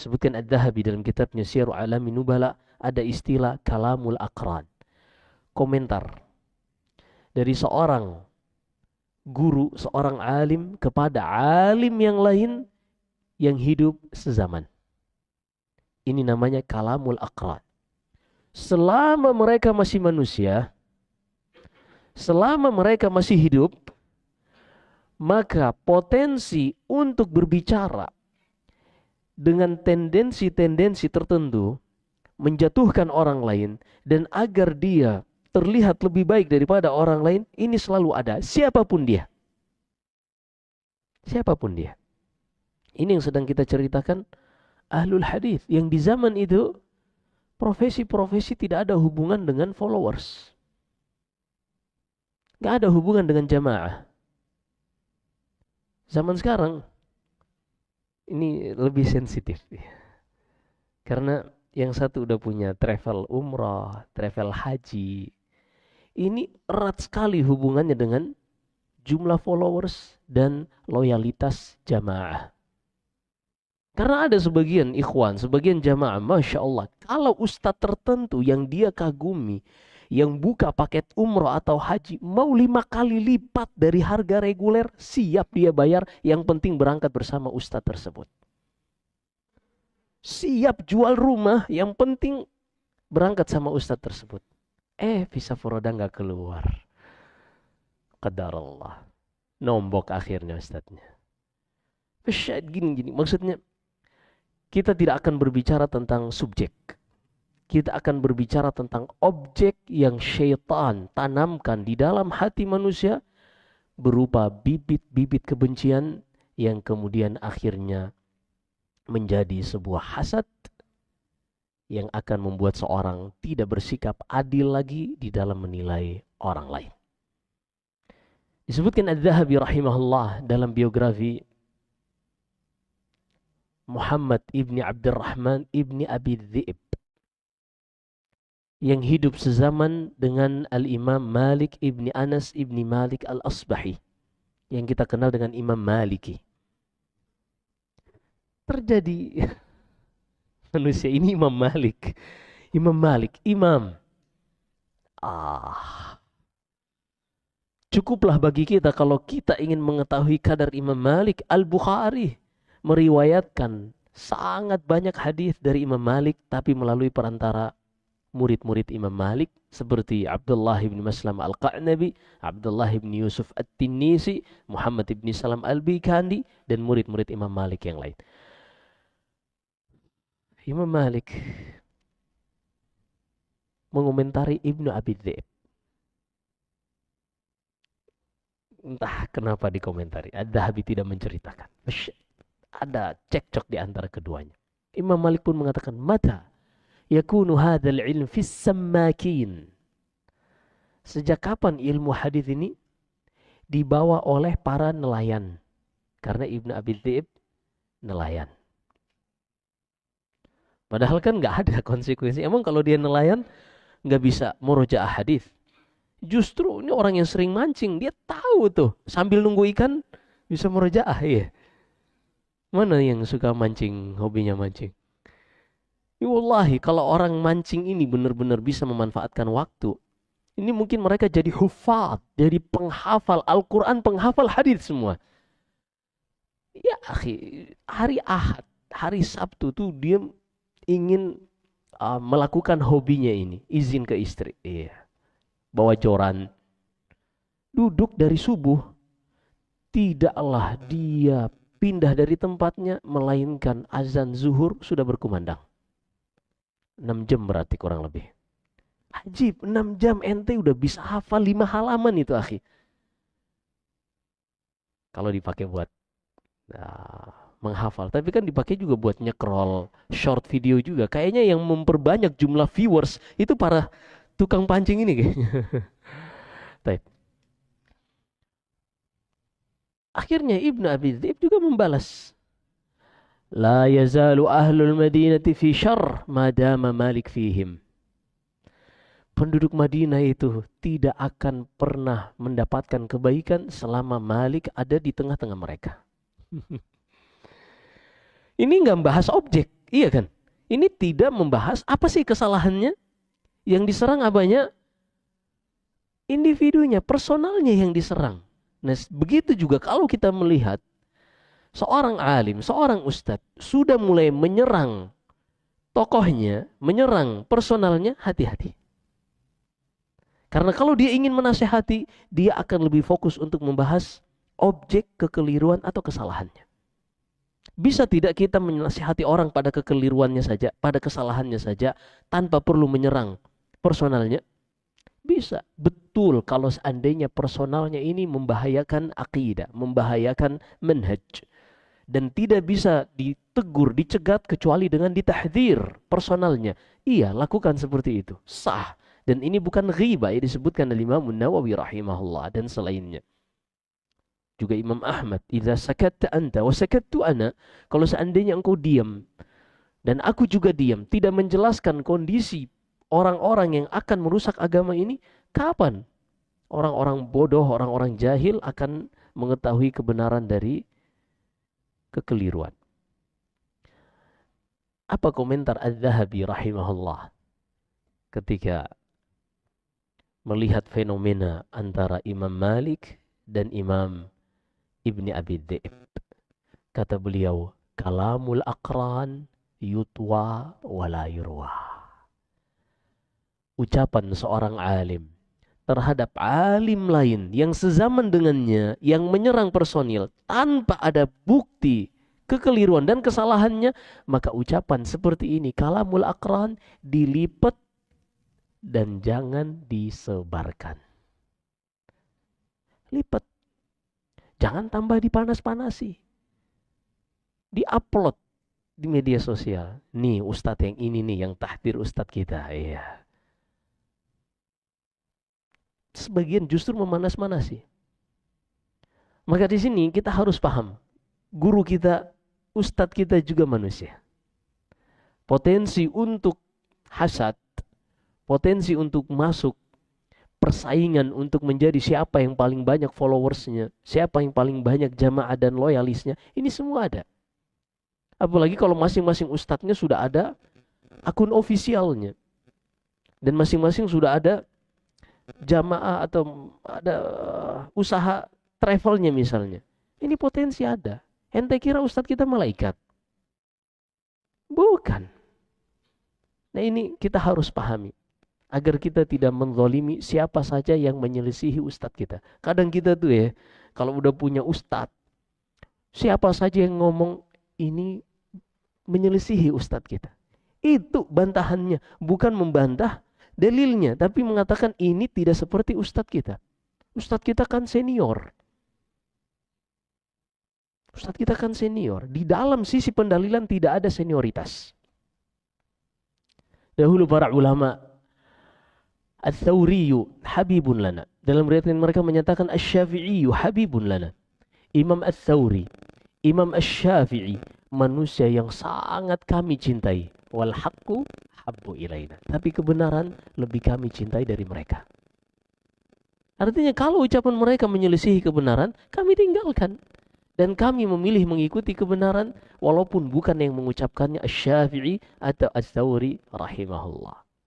Sebutkan Adz-Dzahabi dalam kitabnya Syiar A'lamin Nubala, ada istilah kalamul aqran. Komentar dari seorang guru, seorang alim kepada alim yang lain yang hidup sezaman. Ini namanya kalamul aqran. Selama mereka masih manusia, selama mereka masih hidup, maka potensi untuk berbicara dengan tendensi-tendensi tertentu menjatuhkan orang lain dan agar dia terlihat lebih baik daripada orang lain, ini selalu ada, siapapun dia. Siapapun dia. Ini yang sedang kita ceritakan ahlul hadis yang di zaman itu profesi-profesi tidak ada hubungan dengan followers. Gak ada hubungan dengan jamaah. Zaman sekarang ini lebih sensitif. Karena yang satu udah punya travel umrah, travel haji. Ini erat sekali hubungannya dengan jumlah followers dan loyalitas jamaah. Karena ada sebagian ikhwan, sebagian jamaah, Masya Allah, kalau ustadz tertentu yang dia kagumi, yang buka paket umroh atau haji, mau 5 kali lipat dari harga reguler, siap dia bayar, yang penting berangkat bersama ustadz tersebut. Siap jual rumah, yang penting berangkat sama ustadz tersebut. Visa Furoda gak keluar. Qadar Allah. Nombok akhirnya ustadznya. Gini, maksudnya kita tidak akan berbicara tentang subjek. Kita akan berbicara tentang objek yang syaitan tanamkan di dalam hati manusia berupa bibit-bibit kebencian yang kemudian akhirnya menjadi sebuah hasad yang akan membuat seorang tidak bersikap adil lagi di dalam menilai orang lain. Disebutkan Adz-Dzahabi rahimahullah dalam biografi Muhammad ibni Abdurrahman ibni Abi Dhi'b yang hidup sezaman dengan Al-Imam Malik ibni Anas ibni Malik Al-Asbahi yang kita kenal dengan Imam Maliki. Terjadi manusia ini Imam Malik. Cukuplah bagi kita kalau kita ingin mengetahui kadar Imam Malik. Al-Bukhari meriwayatkan sangat banyak hadis dari Imam Malik, tapi melalui perantara murid-murid Imam Malik seperti Abdullah bin Maslam Al-Qa'nabi, Abdullah bin Yusuf At-Tinnisi, Muhammad bin Salam Al-Bikandi, dan murid-murid Imam Malik yang lain. Imam Malik mengomentari Ibnu Abi Dhi'b. Entah kenapa dikomentari. Adz-Dzahabi tidak menceritakan. Ada cekcok di antara keduanya. Imam Malik pun mengatakan, mata yakunu hadzal ilm fis sammakin. Sejak kapan ilmu hadis ini dibawa oleh para nelayan? Karena Ibnu Abi Dhi'b nelayan. Padahal kan nggak ada konsekuensi. Emang kalau dia nelayan nggak bisa murojaah hadis? Justru ini orang yang sering mancing, dia tahu tuh sambil nunggu ikan bisa murojaah ya. Mana yang suka mancing, hobinya mancing? Ya wallahi, kalau orang mancing ini benar-benar bisa memanfaatkan waktu, ini mungkin mereka jadi hufad, jadi penghafal Al-Quran, penghafal hadis semua. Ya akhi, hari Ahad, hari Sabtu tuh dia ingin melakukan hobinya ini, izin ke istri, iya, bawa joran, duduk dari subuh, tidaklah dia pindah dari tempatnya, melainkan azan zuhur sudah berkumandang. 6 jam berarti kurang lebih. Ajib, 6 jam ente udah bisa hafal 5 halaman itu akhi. Kalau dipakai buat menghafal, tapi kan dipakai juga buat nyekrol short video juga. Kayaknya yang memperbanyak jumlah viewers itu para tukang pancing ini kayaknya. Akhirnya Ibnu Abi Dhi'b juga membalas. La yazalu ahlul madinati fi syarr madama Malik fihim. Penduduk Madinah itu tidak akan pernah mendapatkan kebaikan selama Malik ada di tengah-tengah mereka. Ini nggak bahas objek. Iya kan? Ini tidak membahas apa sih kesalahannya. Yang diserang apanya? Individunya, personalnya yang diserang. Nah, begitu juga kalau kita melihat seorang alim, seorang ustadz sudah mulai menyerang tokohnya, menyerang personalnya, hati-hati. Karena kalau dia ingin menasehati, dia akan lebih fokus untuk membahas objek kekeliruan atau kesalahannya. Bisa tidak kita menasihati orang pada kekeliruannya saja, pada kesalahannya saja, tanpa perlu menyerang personalnya? Bisa. Betul kalau seandainya personalnya ini membahayakan akidah, membahayakan manhaj. Dan tidak bisa ditegur, dicegat kecuali dengan ditahdzir personalnya. Iya, lakukan seperti itu. Sah. Dan ini bukan ghibah yang disebutkan oleh Imam Nawawi rahimahullah dan selainnya. Juga Imam Ahmad, idza sakatta anta wa sakattu ana, kalau seandainya engkau diam dan aku juga diam, tidak menjelaskan kondisi orang-orang yang akan merusak agama ini, kapan orang-orang bodoh, orang-orang jahil akan mengetahui kebenaran dari kekeliruan? Apa komentar Az-Zahabi rahimahullah ketika melihat fenomena antara Imam Malik dan Imam Ibni Abi Dhi'b? Kata beliau, kalamul aqran yutwa wala yurwa. Ucapan seorang alim terhadap alim lain yang sezaman dengannya, yang menyerang personil tanpa ada bukti kekeliruan dan kesalahannya, maka ucapan seperti ini, kalamul aqran, dilipat dan jangan disebarkan. Lipat. Jangan tambah dipanas-panasi. Di-upload di media sosial. Nih ustadz yang ini nih, yang tahdir ustadz kita. Iya. Sebagian justru memanas-manasi. Maka di sini kita harus paham. Guru kita, ustadz kita juga manusia. Potensi untuk hasad, potensi untuk masuk persaingan untuk menjadi siapa yang paling banyak followersnya, siapa yang paling banyak jamaah dan loyalisnya, ini semua ada. Apalagi kalau masing-masing ustadznya sudah ada akun ofisialnya. Dan masing-masing sudah ada jamaah atau ada usaha travelnya misalnya. Ini potensi ada. Ente kira ustadz kita malaikat? Bukan. Nah ini kita harus pahami. Agar kita tidak menzalimi siapa saja yang menyelisihi ustadz kita. Kadang kita tuh ya, kalau udah punya ustadz, siapa saja yang ngomong ini menyelisihi ustadz kita. Itu bantahannya. Bukan membantah dalilnya, tapi mengatakan ini tidak seperti ustadz kita. Ustadz kita kan senior. Ustadz kita kan senior. Di dalam sisi pendalilan tidak ada senioritas. Dahulu para ulama, Ats-Tsauriyu habibun lana. Dalam riwayat mereka menyatakan Asy-Syafi'iyyu habibun lana. Imam Ats-Tsauri, Imam Asy-Syafi'i, manusia yang sangat kami cintai. Wal haqqu habbu ilaina. Tapi kebenaran lebih kami cintai dari mereka. Artinya kalau ucapan mereka menyelisihi kebenaran, kami tinggalkan. Dan kami memilih mengikuti kebenaran walaupun bukan yang mengucapkannya Asy-Syafi'i atau Ats-Tsauri rahimahullah.